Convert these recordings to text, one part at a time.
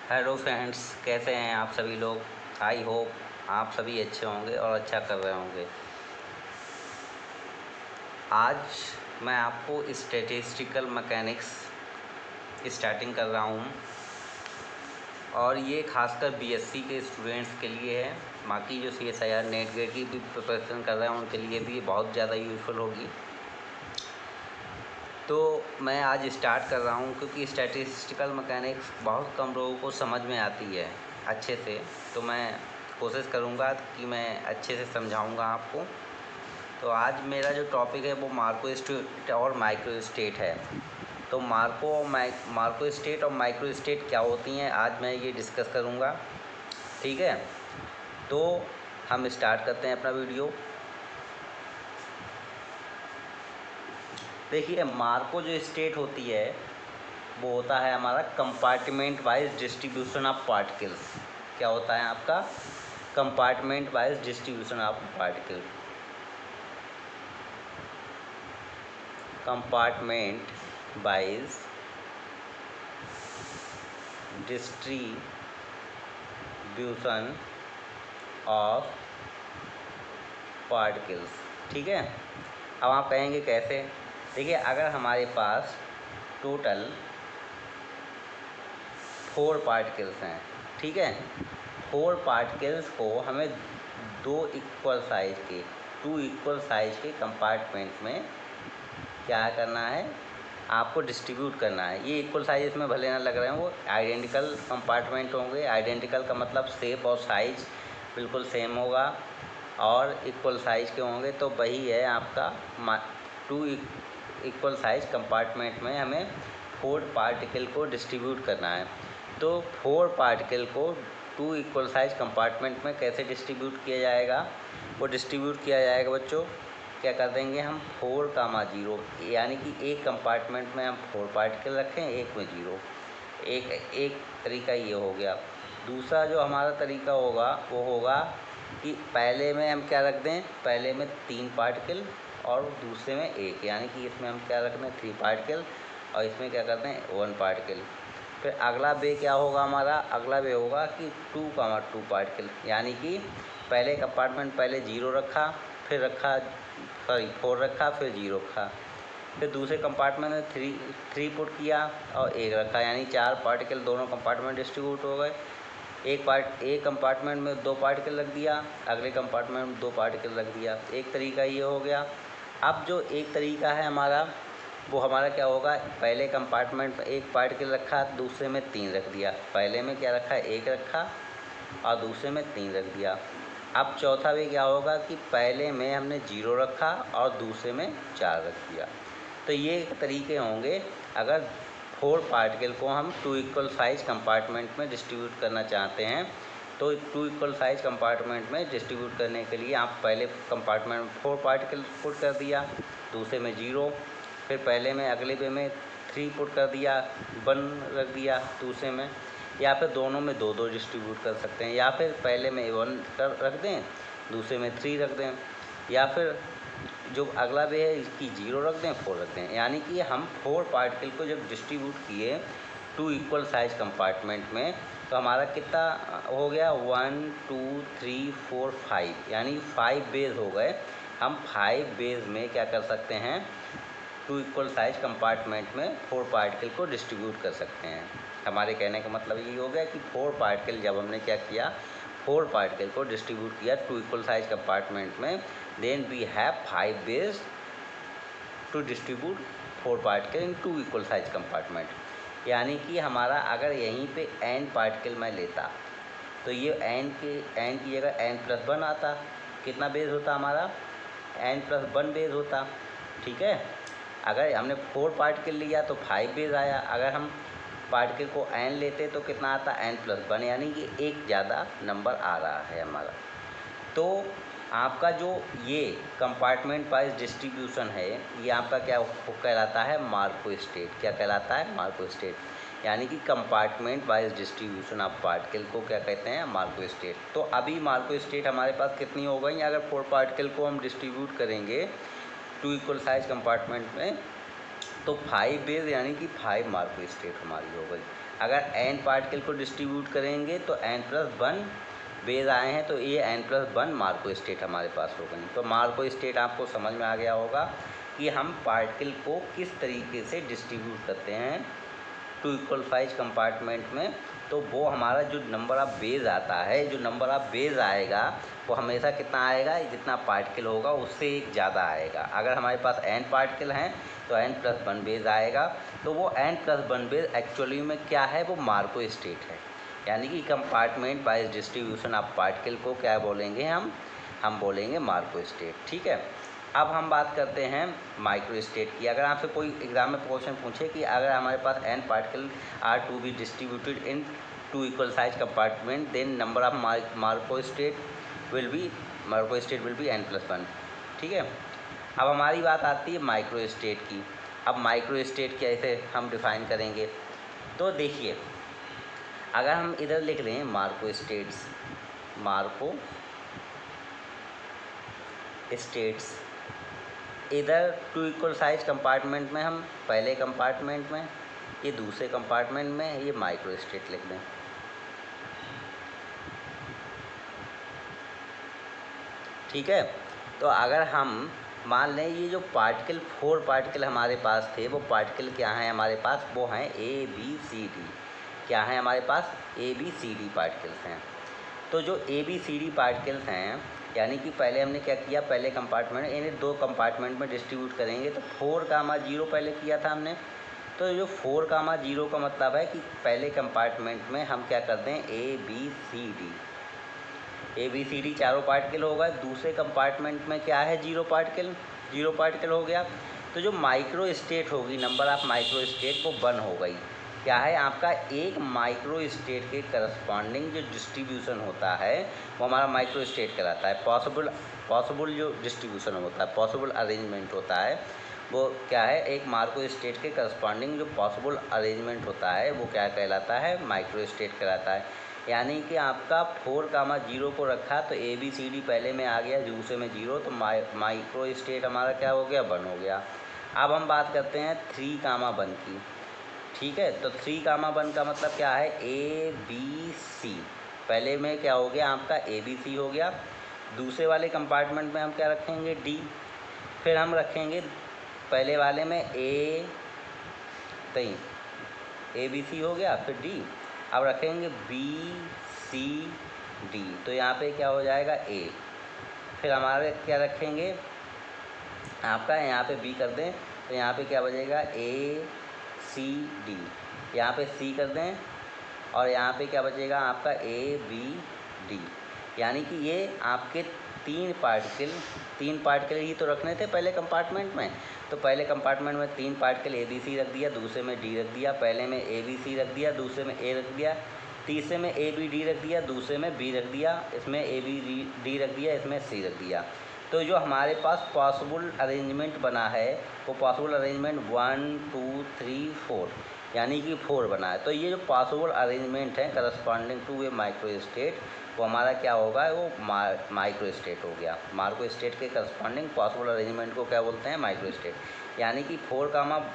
Hello friends, कैसे हैं आप सभी लोग। आई होप आप सभी अच्छे होंगे और अच्छा कर रहे होंगे। आज मैं आपको स्टैटिस्टिकल मैकेनिक्स स्टार्टिंग कर रहा हूँ और ये खासकर बीएससी के स्टूडेंट्स के लिए है। बाकी जो CSIR नेट गेट की भी प्रिपरेशन कर रहे हैं उनके लिए भी बहुत ज़्यादा यूज़फुल होगी। तो मैं आज स्टार्ट कर रहा हूँ क्योंकि स्टैटिस्टिकल मैकेनिक्स बहुत कम लोगों को समझ में आती है अच्छे से। तो मैं कोशिश करूँगा कि मैं अच्छे से समझाऊँगा आपको। तो आज मेरा जो टॉपिक है वो मार्को स्टेट और माइक्रो स्टेट है। तो मार्को स्टेट और माइक्रो स्टेट क्या होती हैं, आज मैं ये डिस्कस करूँगा। ठीक है, तो हम स्टार्ट करते हैं अपना वीडियो। देखिए, मार्को जो स्टेट होती है वो होता है हमारा compartment wise distribution of particles. क्या होता है आपका? Compartment wise distribution of particle. Compartment wise distribution of particles. ठीक है, अब आप कहेंगे कैसे? देखिए, अगर हमारे पास टोटल 4 पार्टिकल्स हैं, ठीक है, 4 पार्टिकल्स को हमें 2 इक्वल साइज के कंपार्टमेंट में क्या करना है, आपको डिस्ट्रीब्यूट करना है। ये इक्वल साइज इसमें भले ना लग रहे हैं, वो आइडेंटिकल कंपार्टमेंट होंगे। आइडेंटिकल का मतलब शेप और साइज बिल्कुल सेम होगा और इक्वल साइज के होंगे। तो वही है आपका 2 इक्वल साइज कंपार्टमेंट में हमें 4 पार्टिकल को डिस्ट्रीब्यूट करना है। तो 4 पार्टिकल को 2 इक्वल साइज कंपार्टमेंट में कैसे डिस्ट्रीब्यूट किया जाएगा? वो डिस्ट्रीब्यूट किया जाएगा बच्चों, क्या कर देंगे हम 4, 0, यानी कि एक कंपार्टमेंट में हम 4 पार्टिकल रखें, एक में 0। एक तरीका ये हो गया। दूसरा जो हमारा तरीका होगा वो होगा कि पहले में हम क्या रख दें, पहले में 3 पार्टिकल और दूसरे में 1, यानी कि इसमें हम क्या रख दें 3 पार्टिकल और इसमें क्या करते हैं 1 पार्टिकल। फिर अगला वे क्या होगा हमारा? अगला वे होगा कि 2, 2 पार्टिकल, यानी कि पहले कंपार्टमेंट पहले 0 रखा, फिर 4 रखा, फिर 0 रखा। फिर दूसरे कंपार्टमेंट में 3 पुट किया और 1 रखा, यानी 4 पार्टिकल दोनों कंपार्टमेंट डिस्ट्रीब्यूट हो गए। एक कंपार्टमेंट में 2 पार्टिकल रख दिया, अगले कंपार्टमेंट में 2 पार्टिकल रख दिया। एक तरीका ये हो गया। अब जो एक तरीका है हमारा, वो हमारा क्या होगा, पहले कंपार्टमेंट में 1 पार्टिकल रखा, दूसरे में 3 रख दिया। पहले में क्या रखा, 1 रखा और दूसरे में 3 रख दिया। अब चौथा भी क्या होगा कि पहले में हमने 0 रखा और दूसरे में 4 रख दिया। तो ये तरीके होंगे अगर 4 पार्टिकल को हम 2 इक्वल साइज कंपार्टमेंट में डिस्ट्रीब्यूट करना चाहते हैं। तो 2 इक्वल साइज कंपार्टमेंट में डिस्ट्रीब्यूट करने के लिए आप पहले कंपार्टमेंट में 4 पार्टिकल पुट कर दिया, दूसरे में 0, फिर पहले में अगले वे में 3 पुट कर दिया, 1 रख दिया दूसरे में, या फिर दोनों में 2 डिस्ट्रीब्यूट कर सकते हैं, या फिर पहले में 1 रख दें, दूसरे में 3 रख दें, या फिर जो अगला वे है इसकी 0 रख दें, 4 रख दें। यानी कि हम 4 पार्टिकल को जब डिस्ट्रीब्यूट किए 2 इक्वल साइज कंपार्टमेंट में, तो हमारा कितना हो गया, 1 2 3 4 5, यानी 5 बेज हो गए। हम 5 बेज में क्या कर सकते हैं, 2 इक्वल साइज कंपार्टमेंट में 4 पार्टिकल को डिस्ट्रीब्यूट कर सकते हैं। हमारे कहने का मतलब ये हो गया कि 4 पार्टिकल जब हमने क्या किया, 4 पार्टिकल को डिस्ट्रीब्यूट किया 2 इक्वल साइज कंपार्टमेंट में, then we have 5 ways to distribute 4 particle in 2 equal size compartment. यानी कि हमारा अगर यहीं पे n पार्टिकल मैं लेता तो ये n की जगह n+1 आता। कितना बेस होता हमारा, n+1 बेस होता। ठीक है, अगर हमने 4 पार्टिकल लिया तो 5 बेस आया। अगर हम पार्टिकल को n लेते तो कितना आता, n+1, यानी कि एक ज़्यादा नंबर आ रहा है हमारा। तो आपका जो ये कंपार्टमेंट वाइज डिस्ट्रीब्यूशन है, ये आपका क्या कहलाता है, मार्को स्टेट। क्या कहलाता है, मार्को स्टेट, यानी कि compartment wise distribution of particle को क्या कहते हैं, मार्को स्टेट। तो अभी मार्को स्टेट हमारे पास कितनी हो गई, अगर 4 पार्टिकल को हम डिस्ट्रीब्यूट करेंगे 2 इक्वल साइज कंपार्टमेंट में, तो 5 बेस यानी कि 5 मार्को स्टेट हमारी हो गई। अगर n पार्टिकल को डिस्ट्रीब्यूट करेंगे तो n+1 बेस आए हैं, तो ये n+1 मार्को स्टेट हमारे पास हो गई। तो मार्को स्टेट आपको समझ में आ गया होगा कि हम पार्टिकल को किस तरीके से डिस्ट्रीब्यूट करते हैं 2 इक्वल साइज कंपार्टमेंट में। तो वो हमारा जो नंबर ऑफ बेस आता है, जो नंबर ऑफ बेस आएगा वो हमेशा कितना आएगा, जितना पार्टिकल होगा उससे एक ज़्यादा आएगा। अगर हमारे पास n पार्टिकल हैं तो n+1 बेस आएगा। तो वो n+1 बेस एक्चुअली में क्या है, वो मार्को स्टेट है। यानी कि compartment wise distribution of particle को क्या बोलेंगे, हम बोलेंगे मार्को स्टेट। ठीक है। अब हम बात करते हैं माइक्रो स्टेट की। अगर आपसे कोई एग्जाम में क्वेश्चन पूछे कि अगर हमारे पास n particle are to be distributed in 2 equal size compartment, then number of मार्को स्टेट विल बी n+1। ठीक है। अब हमारी बात आती है माइक्रो स्टेट की। अब माइक्रो स्टेट कैसे हम डिफाइन करेंगे, तो देखिए अगर हम इधर लिख लें मार्को स्टेट्स, इधर 2 इक्वल साइज कंपार्टमेंट में हम पहले कंपार्टमेंट में, ये दूसरे कंपार्टमेंट में, ये माइक्रो स्टेट लिख दें। ठीक है। तो अगर हम मान लें ये जो पार्टिकल 4 पार्टिकल हमारे पास थे, वो पार्टिकल क्या हैं हमारे पास, वो हैं ABCD। क्या है हमारे पास, ABCD पार्टिकल्स हैं। तो जो ABCD पार्टिकल्स हैं, यानी कि पहले हमने क्या किया, पहले कंपार्टमेंट, इन्हें 2 कंपार्टमेंट में डिस्ट्रीब्यूट करेंगे। तो 4, 0 पहले किया था हमने। तो जो 4, 0 का मतलब है कि पहले कंपार्टमेंट में हम क्या करते हैं, ABCD चारों पार्टिकल होगा। दूसरे कंपार्टमेंट में क्या है, 0 पार्टिकल हो गया। तो जो माइक्रो स्टेट होगी, नंबर ऑफ माइक्रो स्टेट वो 1 हो गई। क्या है आपका, एक माइक्रो स्टेट के करस्पॉन्डिंग जो डिस्ट्रीब्यूशन होता है वो हमारा माइक्रो स्टेट कहलाता है। पॉसिबल जो डिस्ट्रीब्यूशन होता है, पॉसिबल अरेंजमेंट होता है, वो क्या है, एक माइक्रो स्टेट के करस्पॉन्डिंग जो पॉसिबल अरेंजमेंट होता है वो क्या कहलाता है, माइक्रो स्टेट कहलाता है। यानी कि आपका 4, 0 को रखा तो ABCD पहले में आ गया, दूसरे में 0, तो माइक्रो स्टेट हमारा क्या हो गया, 1 हो गया। अब हम बात करते हैं 3, 1 की। ठीक है। तो 3, 1 का मतलब क्या है, ABC। पहले में क्या हो गया आपका, ABC हो गया। दूसरे वाले कंपार्टमेंट में हम क्या रखेंगे, D। फिर हम रखेंगे पहले वाले में ABC हो गया, फिर D। अब रखेंगे BCD, तो यहाँ पे क्या हो जाएगा, A। फिर हमारे क्या रखेंगे आपका, यहाँ पे B कर दें तो यहाँ पे क्या बचेगा, ACD। यहाँ पे C कर दें और यहाँ पे क्या बचेगा आपका, ABD। यानी कि ये आपके 3 पार्टिकल ही तो रखने थे पहले कंपार्टमेंट में। तो पहले कंपार्टमेंट में 3 पार्टिकल ABC रख दिया, दूसरे में D रख दिया, पहले में ABC रख दिया, दूसरे में A रख दिया, तीसरे में ABD रख दिया, दूसरे में B रख दिया, इसमें ABD रख दिया, इसमें C रख दिया। तो जो हमारे पास पॉसिबल अरेंजमेंट बना है वो पॉसिबल अरेंजमेंट 1 2 3 4 यानी कि 4 बना है। तो ये जो पॉसिबल अरेंजमेंट है corresponding to a micro state, वो हमारा क्या होगा, वो माइक्रो स्टेट हो गया। माइक्रो स्टेट के करस्पॉन्डिंग पॉसिबल अरेंजमेंट को क्या बोलते हैं, माइक्रो स्टेट। यानी कि 4,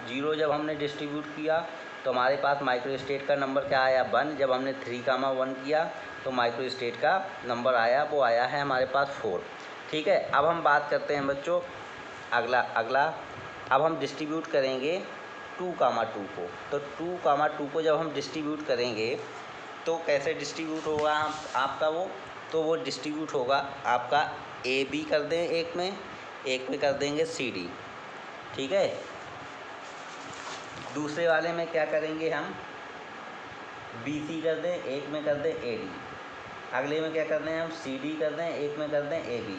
0 जब हमने डिस्ट्रीब्यूट किया तो हमारे पास माइक्रो स्टेट का नंबर क्या आया, 1। जब हमने 3, 1 किया तो माइक्रो स्टेट का नंबर आया, वो आया है हमारे पास 4। ठीक है। अब हम बात करते हैं बच्चों अगला अब हम डिस्ट्रीब्यूट करेंगे 2, 2 को। तो 2, 2 को जब हम डिस्ट्रीब्यूट करेंगे तो कैसे डिस्ट्रीब्यूट होगा आपका वो डिस्ट्रीब्यूट होगा आपका AB कर दें एक में कर देंगे CD। ठीक है। दूसरे वाले में क्या करेंगे हम, BC कर दें, एक में कर दें AD। अगले में क्या कर दें हम, CD कर दें, एक में कर दें AB।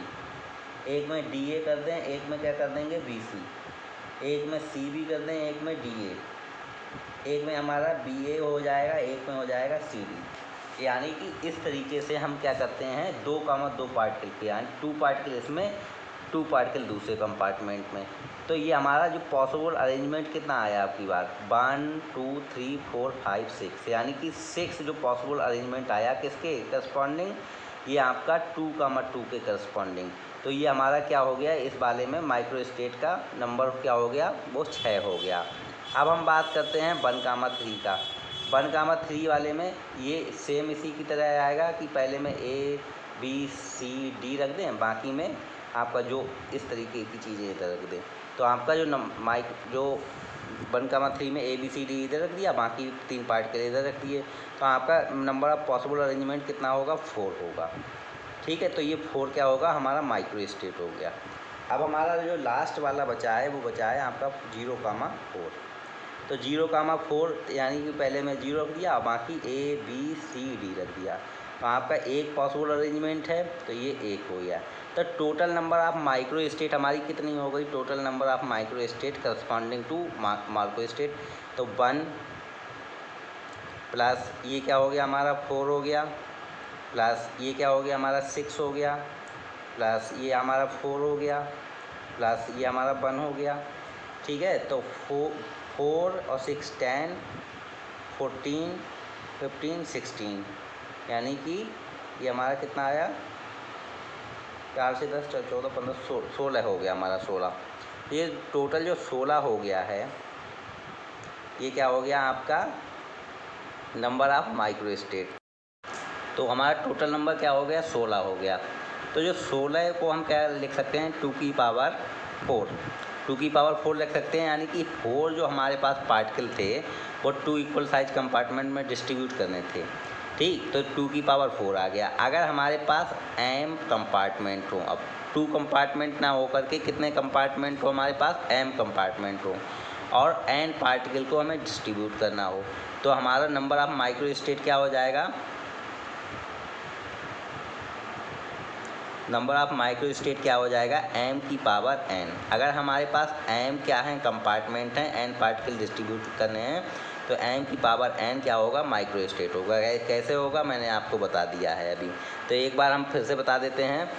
एक में DA कर दें, एक में क्या कर देंगे BC। एक में CB कर दें, एक में DA। एक में हमारा BA हो जाएगा, एक में हो जाएगा CD। यानी कि इस तरीके से हम क्या करते हैं, 2, 2 पार्टिकल के, यानी 2 पार्टिकल इसमें, 2 पार्टिकल दूसरे कंपार्टमेंट में। तो ये हमारा जो पॉसिबल अरेंजमेंट कितना आया आपकी बार, 1 2 3 4 5 6, यानी कि 6 जो पॉसिबल अरेंजमेंट आया किसके करस्पॉन्डिंग, ये आपका 2, 2 के करस्पॉन्डिंग। तो ये हमारा क्या हो गया, इस वाले में माइक्रो स्टेट का नंबर क्या हो गया, वो 6 हो गया। अब हम बात करते हैं 1, 3 का। 1,3 वाले में ये सेम इसी की तरह आएगा कि पहले में A B C D रख दें, बाकी में आपका जो इस तरीके की चीज़ें इधर रख दें। तो आपका जो 1,3 में A B C D इधर रख दिया, बाकी 3 पार्ट के लिए इधर रख दिए, तो आपका नंबर ऑफ पॉसिबल अरेंजमेंट कितना होगा? 4 होगा। ठीक है, तो ये 4 क्या होगा? हमारा माइक्रो स्टेट हो गया। अब हमारा जो लास्ट वाला बचा है वो बचा है आपका 0,4। तो 0,4 यानी कि पहले में 0 रख दिया, बाकी A B C D रख दिया, तो आपका एक पॉसिबल अरेंजमेंट है, तो ये 1 हो गया। तो total number of micro state हमारी कितनी हो गई? Total number of micro state corresponding to मार्को स्टेट, तो 1 प्लस ये क्या हो गया हमारा? 4 हो गया, प्लस ये क्या हो गया हमारा? 6 हो गया, प्लस ये हमारा 4 हो गया, प्लस ये हमारा 1 हो गया। ठीक है, तो 4 और 6 10, 14, 15, 16, यानी कि ये हमारा कितना आया? 4 से 10, 14, 15, 16 हो गया हमारा 16। ये टोटल जो 16 हो गया है, ये क्या हो गया आपका? Number of micro state. तो हमारा टोटल नंबर क्या हो गया? 16 हो गया। तो जो 16 को हम क्या लिख सकते हैं? 2 की पावर 4। 2 की पावर 4 लिख सकते हैं, यानी कि 4 जो हमारे पास पार्टिकल थे वो 2 इक्वल साइज कंपार्टमेंट में डिस्ट्रीब्यूट करने थे। ठीक, तो 2 की पावर 4 आ गया। अगर हमारे पास m कंपार्टमेंट हो, अब 2 कंपार्टमेंट ना हो करके कितने कंपार्टमेंट हो हमारे पास? m कंपार्टमेंट हो, और n पार्टिकल को हमें डिस्ट्रीब्यूट करना हो, तो हमारा नंबर ऑफ माइक्रो स्टेट क्या हो जाएगा? नंबर ऑफ माइक्रो स्टेट क्या हो जाएगा? m की पावर n। अगर हमारे पास m क्या है? कंपार्टमेंट हैं, n पार्टिकल डिस्ट्रीब्यूट करने हैं, तो m की पावर n क्या होगा? माइक्रो स्टेट होगा। कैसे होगा मैंने आपको बता दिया है अभी, तो एक बार हम फिर से बता देते हैं।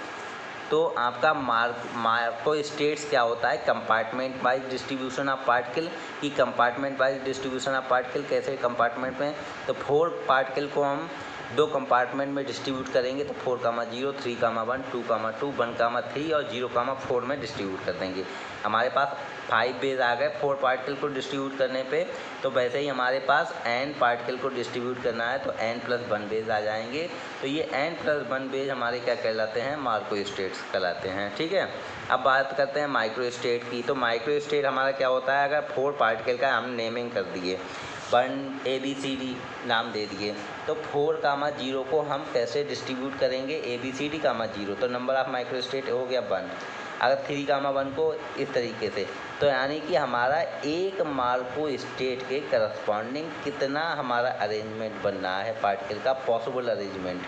तो आपका मार्को स्टेट्स क्या होता है? Compartment wise distribution of particle की। Compartment wise distribution of particle कैसे? कंपार्टमेंट में तो 4 पार्टिकल को हम 2 कंपार्टमेंट में डिस्ट्रीब्यूट करेंगे, तो 4,0, 3,1, 2,2, 1,3 और 0,4 में डिस्ट्रीब्यूट कर देंगे। हमारे पास 5 बेज आ गए 4 पार्टिकल को डिस्ट्रीब्यूट करने पे, तो वैसे ही हमारे पास n पार्टिकल को डिस्ट्रीब्यूट करना है तो n+1 बेज आ जाएंगे। तो ये n+1 बेज हमारे क्या कहलाते हैं? मार्को स्टेट्स कहलाते हैं। ठीक है, अब बात करते हैं माइक्रो स्टेट की। तो माइक्रो स्टेट हमारा क्या होता है? अगर 4 पार्टिकल का हम नेमिंग कर दिए, 1 A B C D नाम दे दिए, तो 4,0 को हम कैसे डिस्ट्रीब्यूट करेंगे? A B C D, 0, तो नंबर ऑफ माइक्रो स्टेट हो गया 1। अगर 3,1 को इस तरीके से, तो यानी कि हमारा एक मार्को स्टेट के करस्पॉन्डिंग कितना हमारा अरेंजमेंट बन रहा है पार्टिकल का? Possible arrangement.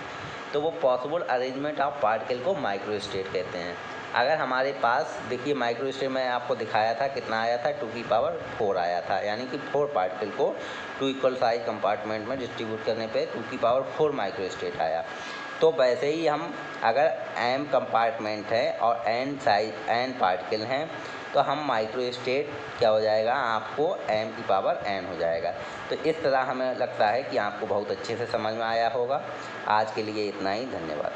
तो वो पॉसिबल अरेंजमेंट ऑफ पार्टिकल को माइक्रो स्टेट कहते हैं। अगर हमारे पास देखिए माइक्रो स्टेट में आपको दिखाया था कितना आया था? 2 की पावर 4 आया था, यानी कि 4 पार्टिकल को 2 इक्वल साइज कंपार्टमेंट में डिस्ट्रीब्यूट करने पे 2 की पावर 4 माइक्रो स्टेट आया। तो वैसे ही हम अगर m कंपार्टमेंट है और n पार्टिकल हैं, तो हम माइक्रो स्टेट क्या हो जाएगा? आपको m की पावर n हो जाएगा। तो इस तरह हमें लगता है कि आपको बहुत अच्छे से समझ में आया होगा। आज के लिए इतना ही, धन्यवाद।